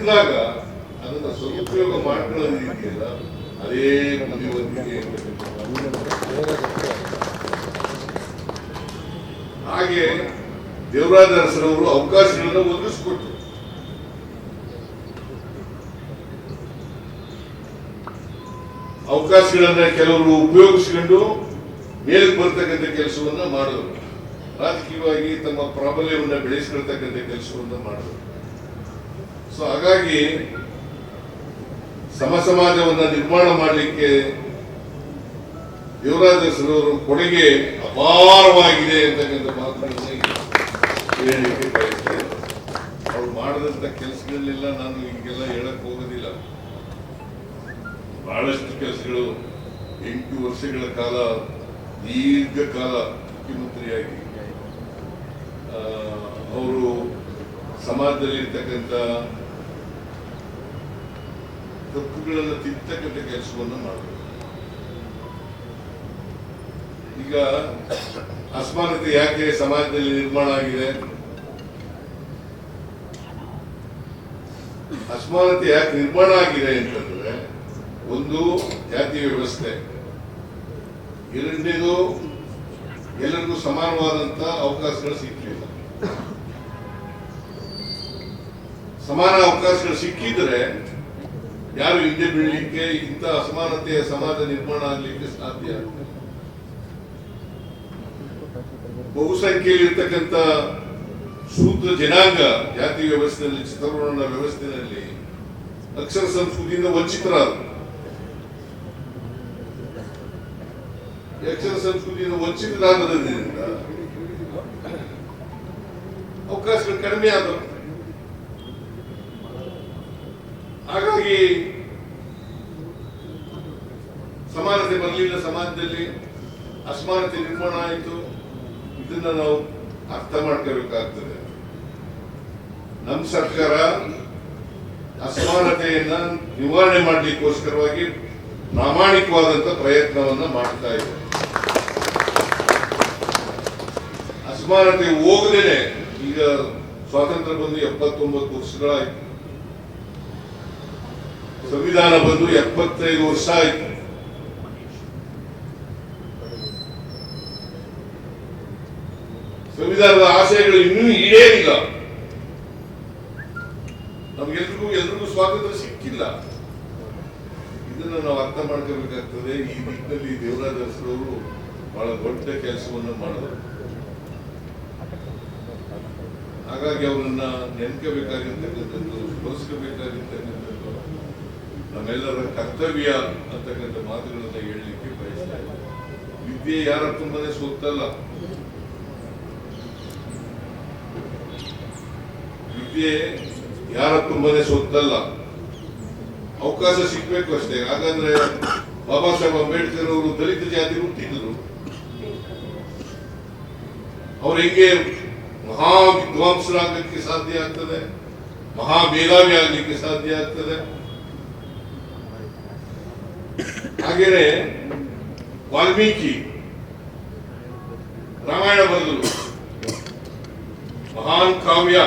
ಸಿಕ್ಕಿದಾಗ ಅದನ್ನ ಸದುಪಯೋಗ ಮಾಡ್ಕೊಳ್ಳೋದು ಇದೆಯಲ್ಲ ಅದೇ ಬುದ್ಧಿವಂತಿಕೆ. ಹಾಗೆ ದೇವರಾಜ ಅರಸರವರು ಅವಕಾಶಗಳನ್ನು ಒದಗಿಸಿಕೊಟ್ರು. ಅವಕಾಶಗಳನ್ನ ಕೆಲವರು ಉಪಯೋಗಿಸಿಕೊಂಡು ಮೇಲಕ್ಕೆ ಬರ್ತಕ್ಕಂಥ ಕೆಲಸವನ್ನ ಮಾಡಿದ್ರು. ರಾಜಕೀಯವಾಗಿ ತಮ್ಮ ಪ್ರಾಬಲ್ಯವನ್ನ ಬೆಳೆಸಿಕೊಳ್ತಕ್ಕಂಥ ಕೆಲಸವನ್ನ ಮಾಡಿದ್ರು. ಸೊ ಹಾಗಾಗಿ ಸಮಾಜವನ್ನ ನಿರ್ಮಾಣ ಮಾಡಲಿಕ್ಕೆ ದೇವರಾಜ ಅರಸರವರು ಕೊಡುಗೆ ಅಪಾರವಾಗಿದೆ ಅಂತಕ್ಕಂಥ ಮಾತುಗಳನ್ನ ಹೇಳಲಿಕ್ಕೆ ಬಯಸ್ತೇನೆ. ಅವ್ರು ಮಾಡಿದಂತ ಕೆಲಸಗಳನ್ನೆಲ್ಲ ನಾನು ಈಗೆಲ್ಲ ಹೇಳಕ್ ಹೋಗೋದಿಲ್ಲ. ಬಹಳಷ್ಟು ಕೆಲಸಗಳು 8 ವರ್ಷಗಳ ಕಾಲ ದೀರ್ಘಕಾಲ ಮುಖ್ಯಮಂತ್ರಿಯಾಗಿ ಅವರು ಸಮಾಜದಲ್ಲಿರ್ತಕ್ಕಂಥ ತಪ್ಪುಗಳನ್ನು ತಿದ್ದತಕ್ಕಂಥ ಕೆಲಸವನ್ನು ಮಾಡಿದ್ರು. ಈಗ ಅಸಮಾನತೆ ಯಾಕೆ ಸಮಾಜದಲ್ಲಿ ನಿರ್ಮಾಣ ಆಗಿದೆ? ಅಸಮಾನತೆ ಯಾಕೆ ನಿರ್ಮಾಣ ಆಗಿದೆ ಅಂತಂದ್ರೆ, ಒಂದು ಜಾತಿ ವ್ಯವಸ್ಥೆ, ಎರಡನೇದು ಎಲ್ಲರಿಗೂ ಸಮಾನವಾದಂತ ಅವಕಾಶಗಳು ಸಿಕ್ಕಿಲ್ಲ. ಸಮಾನ ಅವಕಾಶಗಳು ಸಿಕ್ಕಿದ್ರೆ ಯಾರು ಹಿಂದೆ ಬೀಳಲಿಕ್ಕೆ, ಇಂಥ ಅಸಮಾನತೆಯ ಸಮಾಜ ನಿರ್ಮಾಣ ಆಗಲಿಕ್ಕೆ ಸಾಧ್ಯ. ಬಹುಸಂಖ್ಯೆಯಲ್ಲಿ ಇರ್ತಕ್ಕಂಥ ಶೂದ್ರ ಜನಾಂಗ ಜಾತಿ ವ್ಯವಸ್ಥೆಯಲ್ಲಿ, ಚಿತ್ರವರ್ಣ ವ್ಯವಸ್ಥೆಯಲ್ಲಿ ಅಕ್ಷರ ಸಂಸ್ಕೃತಿಯಿಂದ ವಂಚಿತರಾದರು. ಅಕ್ಷರ ಸಂಸ್ಕೃತಿಯಿಂದ ವಂಚಿತರಾದರಿಂದ ಅವಕಾಶಗಳು ಕಡಿಮೆ ಆದವು. ಹಾಗಾಗಿ ಸಮಾನತೆ ಬರಲಿಲ್ಲ, ಸಮಾಜದಲ್ಲಿ ಅಸಮಾನತೆ ನಿರ್ಮಾಣ ಆಯಿತು. ಇದನ್ನ ನಾವು ಅರ್ಥ ಮಾಡ್ಕೋಬೇಕಾಗ್ತದೆ. ನಮ್ಮ ಸರ್ಕಾರ ಅಸಮಾನತೆಯನ್ನ ನಿವಾರಣೆ ಮಾಡಲಿಕ್ಕೋಸ್ಕರವಾಗಿ ಪ್ರಾಮಾಣಿಕವಾದಂತ ಪ್ರಯತ್ನವನ್ನ ಮಾಡ್ತಾ ಇದೆ. ಅಸಮಾನತೆ ಹೋಗದೇನೆ ಈಗ ಸ್ವಾತಂತ್ರ್ಯ ಬಂದು 79 ವರ್ಷಗಳಾಯ್ತು. ಸಂವಿಧಾನ ಬಂದು 75 ವರ್ಷ ಆಯ್ತು. ಸಂವಿಧಾನದ ಆಶಯಗಳು ಇನ್ನೂ ಈಡೇರಿಲ್ಲ. ನಮ್ಗೆಲ್ರಿಗೂ ಸ್ವಾತಂತ್ರ್ಯ ಸಿಕ್ಕಿಲ್ಲ. ಇದನ್ನು ನಾವು ಅರ್ಥ ಮಾಡ್ಕೋಬೇಕಾಗ್ತದೆ. ಈ ನಿಟ್ಟಿನಲ್ಲಿ ದೇವರಾಜ ಅರಸರವರು ಬಹಳ ದೊಡ್ಡ ಕೆಲಸವನ್ನು ಮಾಡಿದರು. ಹಾಗಾಗಿ ಅವರನ್ನ ನೆನ್ಕೋಬೇಕಾಗಿರ್ತಕ್ಕಂಥದ್ದು, ಸ್ಮರಿಸಬೇಕಾಗಿರ್ತಕ್ಕಂಥದ್ದು ನಮ್ಮೆಲ್ಲರ ಕರ್ತವ್ಯ ಅಂತಕ್ಕಂಥ ಮಾತುಗಳನ್ನ ಹೇಳಲಿಕ್ಕೆ ಬಯಸ್ತಾರೆ. ವಿದ್ಯೆ ಯಾರ ತುಂಬನೇ ಸೊತ್ತಲ್ಲ. ವಿದ್ಯೆ ಯಾರ ತುಂಬನೇ ಸೊತ್ತಲ್ಲ. ಅವಕಾಶ ಸಿಗ್ಬೇಕು ಅಷ್ಟೇ. ಹಾಗಾದ್ರೆ ಬಾಬಾ ಸಾಹೇಬ್ ಅಂಬೇಡ್ಕರ್ ಅವರು ದಲಿತ ಜಾತಿ ಹುಟ್ಟಿದ್ರು. ಅವ್ರು ಹೆಂಗೆ ಮಹಾ ವಿದ್ವಾಂಸರಾಗಲಿಕ್ಕೆ ಸಾಧ್ಯ ಆಗ್ತದೆ, ಮಹಾ ಮೇಧಾವಿ ಆಗ್ಲಿಕ್ಕೆ ಸಾಧ್ಯ ಆಗ್ತದೆ. ಹಾಗೇನೆ ವಾಲ್ಮೀಕಿ ರಾಮಾಯಣ ಬರೆದರು. ಮಹಾನ್ ಕಾವ್ಯ.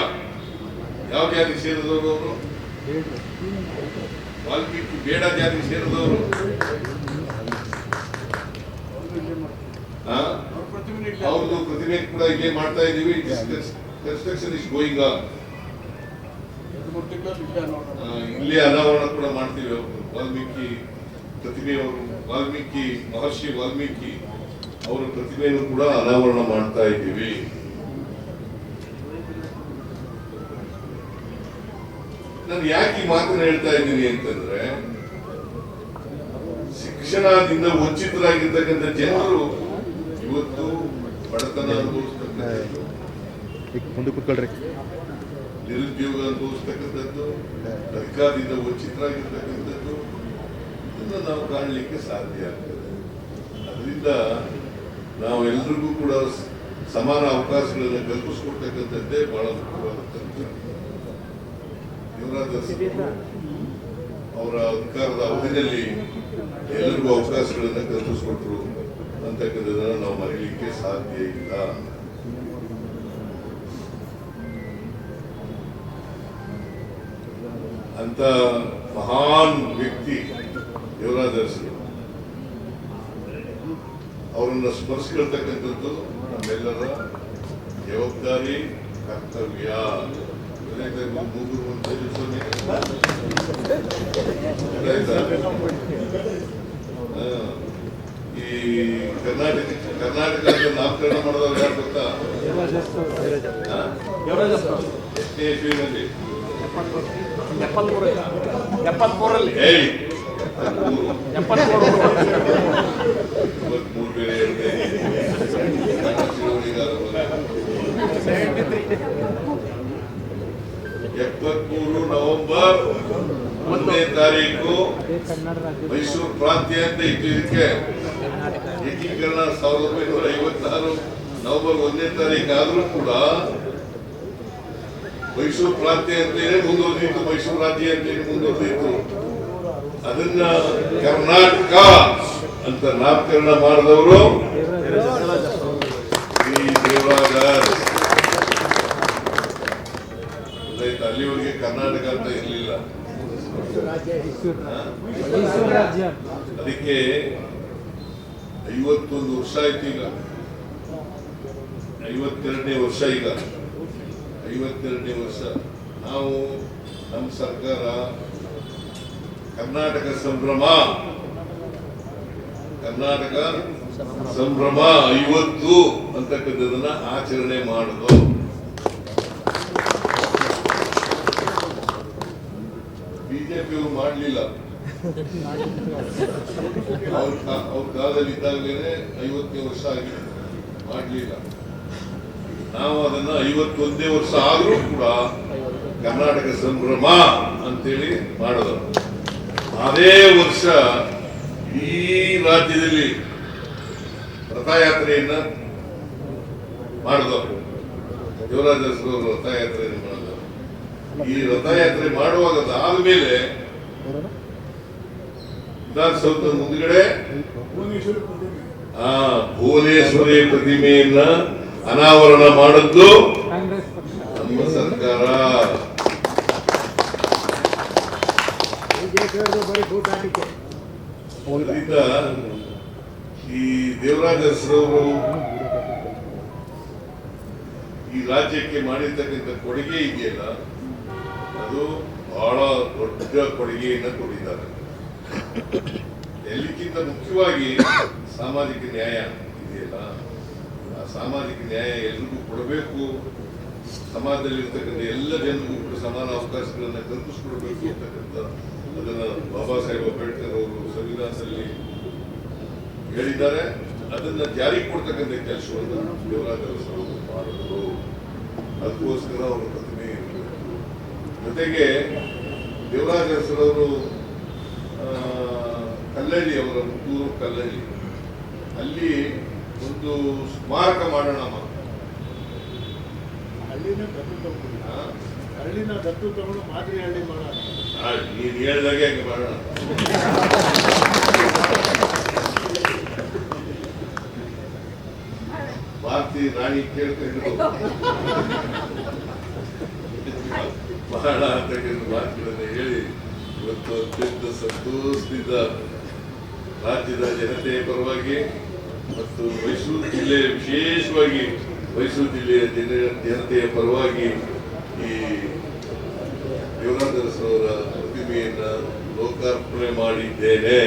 ಯಾವ ಜಾತಿ ಸೇರಿದವರು ಅವರು? ವಾಲ್ಮೀಕಿ ಬೇಡ ಜಾತಿ ಸೇರಿದವರು. ಅವ್ರದ್ದು ಪ್ರತಿಮೆ ಕೂಡ ಇಲ್ಲೇ ಮಾಡ್ತಾ ಇದೀವಿ. Construction is going on. ಇಲ್ಲೇ ಅನಾವರಣ ಕೂಡ ಮಾಡ್ತೀವಿ. ವಾಲ್ಮೀಕಿ ಪ್ರತಿಮೆಯವರು, ವಾಲ್ಮೀಕಿ ಮಹರ್ಷಿ ವಾಲ್ಮೀಕಿ ಅವರ ಪ್ರತಿಮೆಯನ್ನು ಕೂಡ ಅನಾವರಣ ಮಾಡ್ತಾ ಇದ್ದೀವಿ. ನಾನು ಯಾಕೆ ಈ ಮಾತನ್ನ ಹೇಳ್ತಾ ಇದ್ದೀನಿ ಅಂತಂದ್ರೆ, ಶಿಕ್ಷಣದಿಂದ ವಂಚಿತರಾಗಿರ್ತಕ್ಕಂಥ ಜನರು ಇವತ್ತು ಬಡತನ ಅನುಭವಿಸ್ತಕ್ಕಂಥದ್ದು, ನಿರುದ್ಯೋಗ ಅನುಭವಿಸ್ತಕ್ಕಂಥದ್ದು, ಅಧಿಕಾರದಿಂದ ವಂಚಿತರಾಗಿರ್ತಕ್ಕಂಥದ್ದು, ಇದನ್ನು ನಾವು ಕಾಣಲಿಕ್ಕೆ ಸಾಧ್ಯ ಆಗ್ತದೆ. ಅದರಿಂದ ನಾವೆಲ್ಲರಿಗೂ ಕೂಡ ಸಮಾನ ಅವಕಾಶಗಳನ್ನು ಕಲ್ಪಿಸಿಕೊಡ್ತಕ್ಕಂಥದ್ದೇ ಬಹಳ ಮುಖ್ಯವಾದ ಕೆಲಸ. ದೇವರಾಜ ಅರಸರು ಅವರ ಅಧಿಕಾರದ ಅವಧಿಯಲ್ಲಿ ಎಲ್ಲರಿಗೂ ಅವಕಾಶಗಳನ್ನು ಕಲ್ಪಿಸಿಕೊಟ್ರು ಅಂತಕ್ಕಂಥದ್ದನ್ನು ನಾವು ಮರೆಯಲಿಕ್ಕೆ ಸಾಧ್ಯ ಇಲ್ಲ. ಅಂತ ಮಹಾನ್ ವ್ಯಕ್ತಿ ದೇವರಾಜ ಅರಸರು. ಅವರನ್ನು ಸ್ಮರಿಸಿರ್ತಕ್ಕಂಥದ್ದು ನಮ್ಮೆಲ್ಲರ ಜವಾಬ್ದಾರಿ, ಕರ್ತವ್ಯ. ಈ ಕರ್ನಾಟಕ ನಾಮಕರಣ ಮಾಡಿದವ್ರು ಯಾರು ಗೊತ್ತಾ? ಎಷ್ಟನೇ ಇಸ್ವಿನಲ್ಲಿ? 73 ಬೇರೆ ಹೇಳಿದೆ. 73 ನವೆಂಬರ್ 1ನೇ ತಾರೀಕು ಮೈಸೂರು ಪ್ರಾಂತ್ಯ ಅಂತ ಇತ್ತು. ಇದಕ್ಕೆ ಏಕೀಕರಣ 1956 ನವೆಂಬರ್ 1ನೇ ತಾರೀಕು ಆದ್ರೂ ಕೂಡ ಮೈಸೂರು ಪ್ರಾಂತ್ಯ ಅಂತೇನೆ ಮುಂದುವರೆದಿತ್ತು, ಮೈಸೂರು ರಾಜ್ಯ ಅಂತೇನೆ ಮುಂದುವರೆದಿತ್ತು. ಅದನ್ನ ಕರ್ನಾಟಕ ಅಂತ ನಾಮಕರಣ ಮಾಡಿದವರು ಈ ದೇವರಾಜ. ಅಲ್ಲಿವರೆಗೆ ಕರ್ನಾಟಕ ಅಂತ ಇರಲಿಲ್ಲ. ಅದಕ್ಕೆ 51 ವರ್ಷ ಆಯ್ತು. ಈಗ 52ನೇ ವರ್ಷ. ಈಗ 52ನೇ ವರ್ಷ. ನಾವು ನಮ್ಮ ಸರ್ಕಾರ ಕರ್ನಾಟಕ ಸಂಭ್ರಮ 50 ಅಂತಕ್ಕಂಥದನ್ನ ಆಚರಣೆ ಮಾಡೋದು. ಬಿಜೆಪಿಯವರು ಮಾಡಲಿಲ್ಲ. ಅವ್ರ ಕಾಲದಲ್ಲಿ ಇದ್ದಾಗಲೇ 50ನೇ ವರ್ಷ ಆಗಿದೆ, ಮಾಡಲಿಲ್ಲ. ನಾವು ಅದನ್ನ 51ನೇ ವರ್ಷ ಆದ್ರೂ ಕೂಡ ಕರ್ನಾಟಕ ಸಂಭ್ರಮ ಅಂತೇಳಿ ಮಾಡೋದು. ಅದೇ ವರ್ಷ ಈ ರಾಜ್ಯದಲ್ಲಿ ರಥಯಾತ್ರೆಯನ್ನ ಮಾಡಿದವರು ದೇವರಾಜ ಅರಸರು. ರಥಯಾತ್ರೆಯನ್ನು ಮಾಡಿದವರು. ಈ ರಥಯಾತ್ರೆ ಮಾಡುವಾಗ ಆದ್ಮೇಲೆ ವಿಧಾನಸೌಧದ ಮುಂದ್ಗಡೆ ಭುವನೇಶ್ವರಿ ಪ್ರತಿಮೆಯನ್ನ ಅನಾವರಣ ಮಾಡಿದ್ದು ನಮ್ಮ ಸರ್ಕಾರ. ಅದರಿಂದ ಈ ದೇವರಾಜ ಅರಸರವರು ಈ ರಾಜ್ಯಕ್ಕೆ ಮಾಡಿರ್ತಕ್ಕಂಥ ಕೊಡುಗೆ ಇದೆಯಲ್ಲ, ಅದು ಬಹಳ ದೊಡ್ಡ ಕೊಡುಗೆಯನ್ನು ಕೊಟ್ಟಿದ್ದಾರೆ. ಎಲ್ಲಕ್ಕಿಂತ ಮುಖ್ಯವಾಗಿ ಸಾಮಾಜಿಕ ನ್ಯಾಯ ಇದೆಯಲ್ಲ, ಆ ಸಾಮಾಜಿಕ ನ್ಯಾಯ ಎಲ್ರಿಗೂ ಕೊಡಬೇಕು. ಸಮಾಜದಲ್ಲಿ ಇರ್ತಕ್ಕಂಥ ಎಲ್ಲ ಜನರಿಗೂ ಕೂಡ ಸಮಾನ ಅವಕಾಶಗಳನ್ನ ಕಲ್ಪಿಸ್ಕೊಡ್ಬೇಕು ಅಂತಕ್ಕಂಥ ಅದನ್ನ ಬಾಬಾ ಸಾಹೇಬ್ ಅಂಬೇಡ್ಕರ್ ಅವರು ಸಂವಿಧಾನದಲ್ಲಿ ಹೇಳಿದ್ದಾರೆ. ಅದನ್ನ ಜಾರಿಗೆ ಕೊಡ್ತಕ್ಕಂಥ ಕೆಲಸವನ್ನು ದೇವರಾಜ ಅರಸರು ಮಾಡಿದ್ರು. ಅದಕ್ಕೋಸ್ಕರ ಅವರ ಪ್ರತಿಮೆ ಇರಬೇಕು. ಜೊತೆಗೆ ದೇವರಾಜ ಅರಸರವರು ಕಲ್ಲಳ್ಳಿ, ಅವರ ಹುಟ್ಟೂರು ಕಲ್ಲಳ್ಳಿ, ಅಲ್ಲಿ ಒಂದು ಸ್ಮಾರಕ ಮಾಡೋಣ. ಹಳ್ಳಿನ ದತ್ತು ತಗೊಂಡು ಮಾದರಿ ಹಳ್ಳಿ ಮಾಡೋಣ. ನೀನ್ ಹೇಳ್ದಾಗೆ ಹಂಗೆ ಮಾಡೋಣ. ಭಾರತಿ ರಾಣಿ ಕೇಳ್ಕೊಂಡು ಮಾಡೋಣ ಅಂತಕ್ಕಂಥ ಮಾತುಗಳನ್ನ ಹೇಳಿ ಇವತ್ತು ಅತ್ಯಂತ ಸಂತೋಷದಿಂದ ರಾಜ್ಯದ ಜನತೆಯ ಪರವಾಗಿ ಮತ್ತು ಮೈಸೂರು ಜಿಲ್ಲೆ, ವಿಶೇಷವಾಗಿ ಮೈಸೂರು ಜಿಲ್ಲೆಯ ಜನತೆಯ ಪರವಾಗಿ ಈ ದೇವರಾಜ ಅರಸರವರ ಪ್ರತಿಮೆಯನ್ನ ಲೋಕಾರ್ಪಣೆ ಮಾಡಿದ್ದೇನೆ.